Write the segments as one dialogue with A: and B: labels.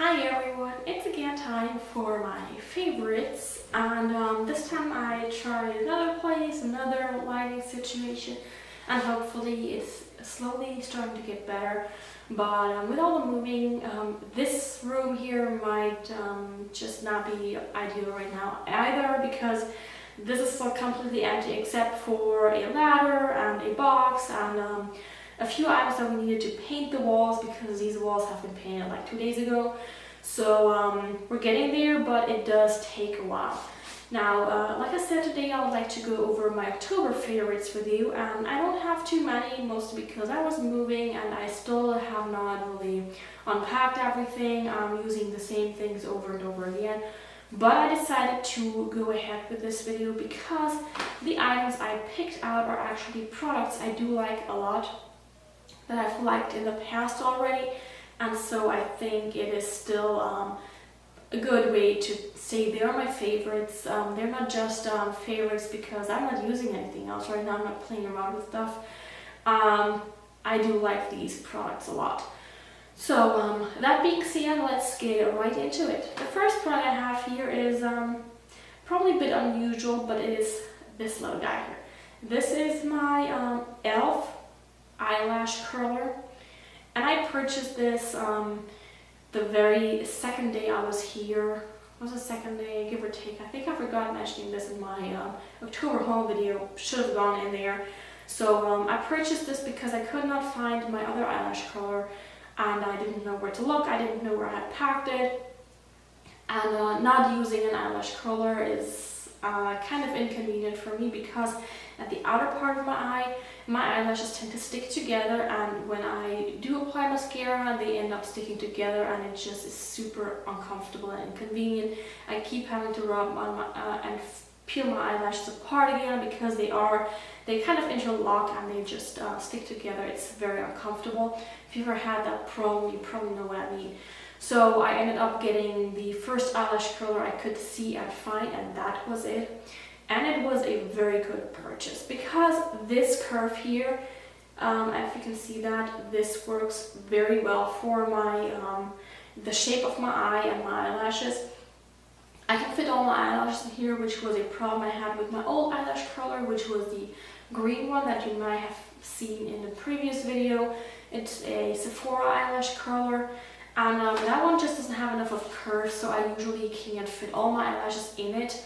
A: Hi everyone, it's again time for my favorites, and this time I tried another place, another lighting situation, and hopefully it's slowly starting to get better. But with all the moving, this room here might just not be ideal right now either, because this is so completely empty except for a ladder and a box and a few items that we needed to paint the walls, because these walls have been painted like 2 days ago. So we're getting there, but it does take a while. Now, like I said, today I would like to go over my October favorites with you, and I don't have too many, mostly because I was moving and I still have not really unpacked everything. I'm using the same things over and over again. But I decided to go ahead with this video because the items I picked out are actually products I do like a lot, that I've liked in the past already, and so I think it is still a good way to say they are my favorites. They're not just favorites because I'm not using anything else right now, I'm not playing around with stuff. I do like these products a lot. So that being said, let's get right into it. The first product I have here is probably a bit unusual, but it is this little guy here. This is my e.l.f. eyelash curler, and I purchased this the very second day I was here. It was the second day, give or take. I think I forgot mentioning this in my October haul video, should have gone in there. So I purchased this because I could not find my other eyelash curler, and I didn't know where to look, I didn't know where I had packed it, and not using an eyelash curler is kind of inconvenient for me, because at the outer part of my eye, my eyelashes tend to stick together, and when I do apply mascara, they end up sticking together, and it just is super uncomfortable and inconvenient. I keep having to rub on my and peel my eyelashes apart again, because they kind of interlock and they just stick together. It's very uncomfortable. If you've ever had that problem, you probably know what I mean. So I ended up getting the first eyelash curler I could see and find, and that was it. And it was a very good purchase, because this curve here, if you can see that, this works very well for my the shape of my eye and my eyelashes. I can fit all my eyelashes in here, which was a problem I had with my old eyelash curler, which was the green one that you might have seen in the previous video. It's a Sephora eyelash curler, and that one just doesn't have enough of curve, so I usually can't fit all my eyelashes in it.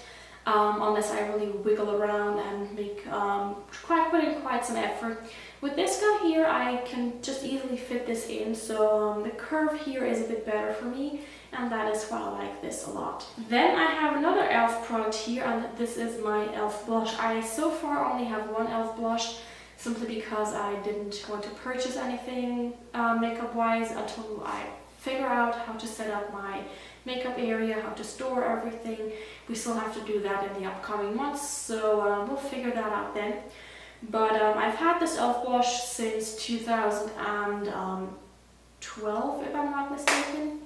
A: Unless I really wiggle around and make put in quite some effort. With this guy here, I can just easily fit this in, so the curve here is a bit better for me, and that is why I like this a lot. Then I have another e.l.f. product here, and this is my e.l.f. blush. I so far only have one e.l.f. blush, simply because I didn't want to purchase anything makeup wise until I figure out how to set up my makeup area, how to store everything. We still have to do that in the upcoming months, so we'll figure that out then. But I've had this e.l.f. blush since 2012, if I'm not mistaken.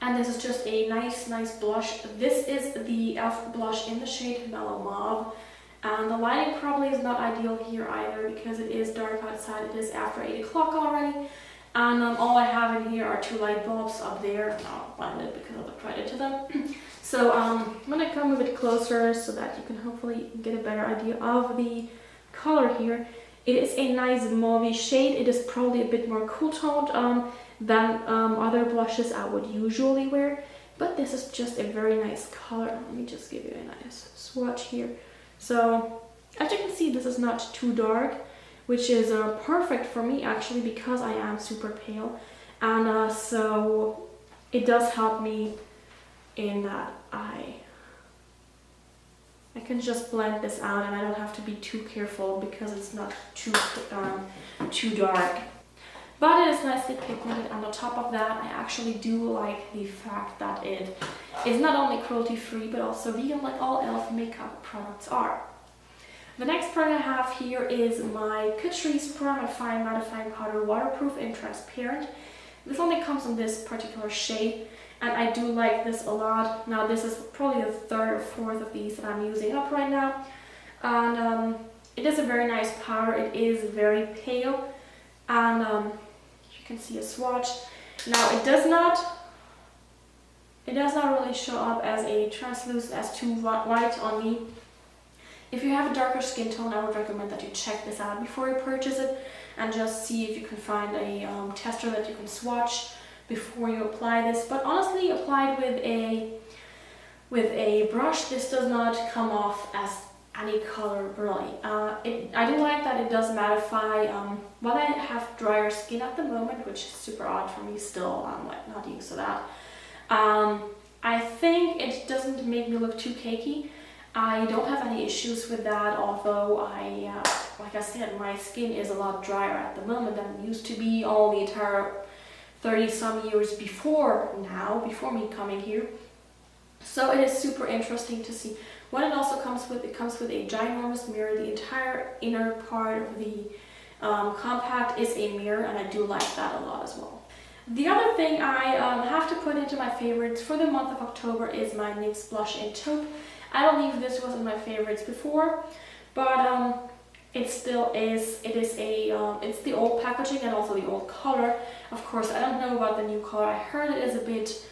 A: And this is just a nice blush. This is the e.l.f. blush in the shade Mellow Mauve. And the lighting probably is not ideal here either, because it is dark outside. It is after 8 o'clock already. And all I have in here are 2 light bulbs up there, not blended because of the credit to them. So I'm going to come a bit closer so that you can hopefully get a better idea of the color here. It is a nice mauve shade. It is probably a bit more cool toned than other blushes I would usually wear, but this is just a very nice color. Let me just give you a nice swatch here. So as you can see, this is not too dark, which is perfect for me actually, because I am super pale, and so it does help me in that I can just blend this out, and I don't have to be too careful because it's not too dark. But it is nicely pigmented, and on top of that, I actually do like the fact that it is not only cruelty-free but also vegan, like all e.l.f. makeup products are. The next product I have here is my Catrice Mattifying Powder, waterproof and transparent. This only comes in this particular shade, and I do like this a lot. Now this is probably the 3rd or 4th of these that I'm using up right now, and it is a very nice powder. It is very pale, and you can see a swatch. Now it does not it does not really show up as a translucent, as too white on me. If you have a darker skin tone, I would recommend that you check this out before you purchase it and just see if you can find a tester that you can swatch before you apply this. But honestly, applied with a brush, this does not come off as any color really. I do like that it does mattify. While I have drier skin at the moment, which is super odd for me still, I'm like not used to that. I think it doesn't make me look too cakey. I don't have any issues with that, although like I said, my skin is a lot drier at the moment than it used to be all the entire 30 some years before me coming here. So it is super interesting to see. What it also comes with, it comes with a ginormous mirror. The entire inner part of the compact is a mirror, and I do like that a lot as well. The other thing I have to put into my favorites for the month of October is my NYX Blush in Taupe. I believe this wasn't my favorites before, but it still is. It's the old packaging and also the old color. Of course, I don't know about the new color. I heard it is a bit,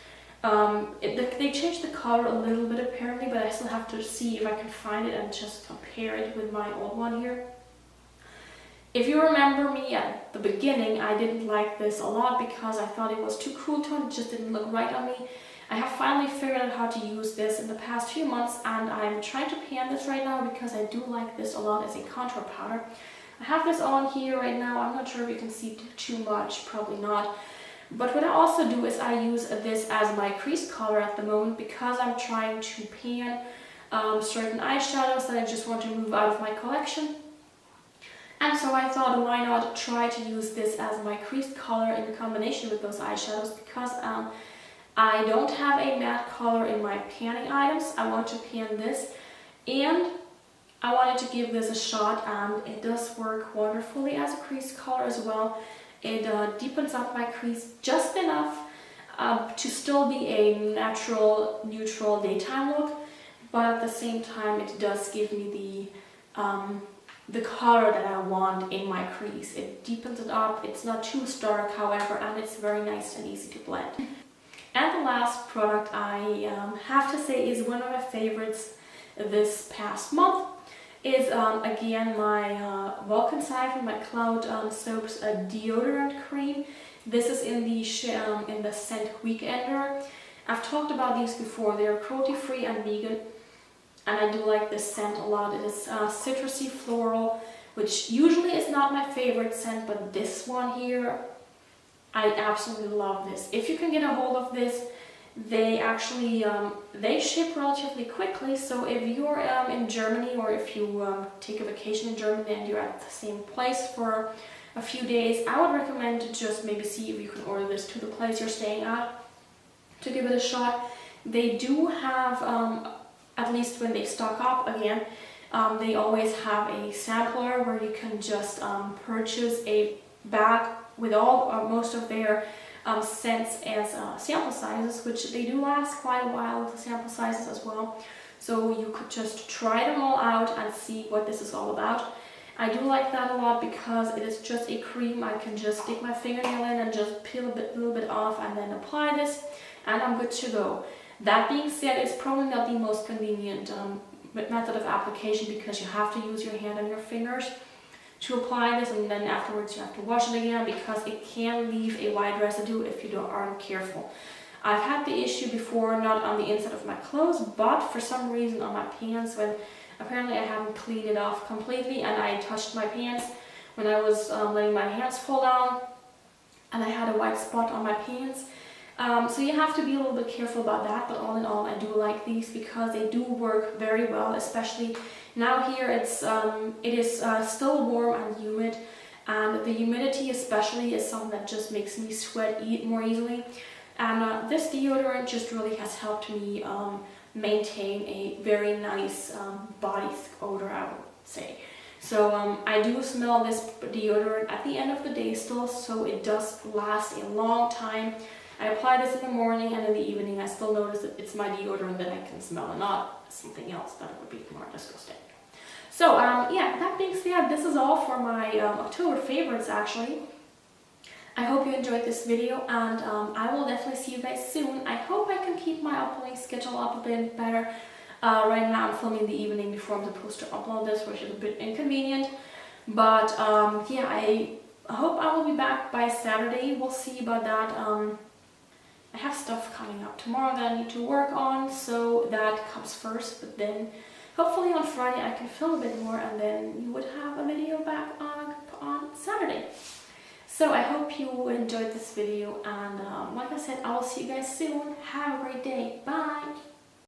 A: they changed the color a little bit apparently, but I still have to see if I can find it and just compare it with my old one here. If you remember me at the beginning, I didn't like this a lot because I thought it was too cool tone. It just didn't look right on me. I have finally figured out how to use this in the past few months, and I'm trying to pan this right now because I do like this a lot as a contour powder. I have this on here right now. I'm not sure if you can see too much, probably not. But what I also do is I use this as my crease color at the moment because I'm trying to pan certain eyeshadows that I just want to move out of my collection. And so I thought, why not try to use this as my crease color in combination with those eyeshadows, because I don't have a matte color in my panning items. I want to pan this, and I wanted to give this a shot, and it does work wonderfully as a crease color as well. It deepens up my crease just enough to still be a natural, neutral daytime look, but at the same time it does give me the color that I want in my crease. It deepens it up. It's not too stark, however, and it's very nice and easy to blend. And the last product I have to say is one of my favorites this past month is again my Wolkenseifen, my Cloud Soaps deodorant cream. This is in the scent Weekender. I've talked about these before. They're cruelty-free and vegan, and I do like this scent a lot. It is citrusy floral, which usually is not my favorite scent, but this one here, I absolutely love this. If you can get a hold of this, they actually they ship relatively quickly. So if you're in Germany, or if you take a vacation in Germany and you're at the same place for a few days, I would recommend to just maybe see if you can order this to the place you're staying at to give it a shot. They do have, at least when they stock up again, they always have a sampler where you can just purchase a bag with most of their scents as sample sizes, which they do last quite a while with the sample sizes as well. So you could just try them all out and see what this is all about. I do like that a lot because it is just a cream. I can just stick my fingernail in and just peel a little bit off and then apply this, and I'm good to go. That being said, it's probably not the most convenient method of application because you have to use your hand and your fingers to apply this, and then afterwards you have to wash it again because it can leave a white residue if you aren't careful. I've had the issue before, not on the inside of my clothes, but for some reason on my pants, when apparently I haven't cleaned it off completely and I touched my pants when I was letting my hands fall down, and I had a white spot on my pants. So you have to be a little bit careful about that, but all in all I do like these because they do work very well, especially now here it is still warm and humid, and the humidity especially is something that just makes me sweat more easily, and this deodorant just really has helped me maintain a very nice body odor, I would say. So I do smell this deodorant at the end of the day still, so it does last a long time. I apply this in the morning, and in the evening I still notice that it's my deodorant that I can smell and not something else that would be more disgusting. So yeah, that being said, this is all for my October favorites actually. I hope you enjoyed this video, and I will definitely see you guys soon. I hope I can keep my uploading schedule up a bit better. Right now I'm filming the evening before I'm supposed to upload this, which is a bit inconvenient. But yeah, I hope I will be back by Saturday. We'll see about that. I have stuff coming up tomorrow that I need to work on, so that comes first. But then hopefully on Friday I can film a bit more, and then you would have a video back on Saturday. So I hope you enjoyed this video, and like I said, I will see you guys soon. Have a great day. Bye!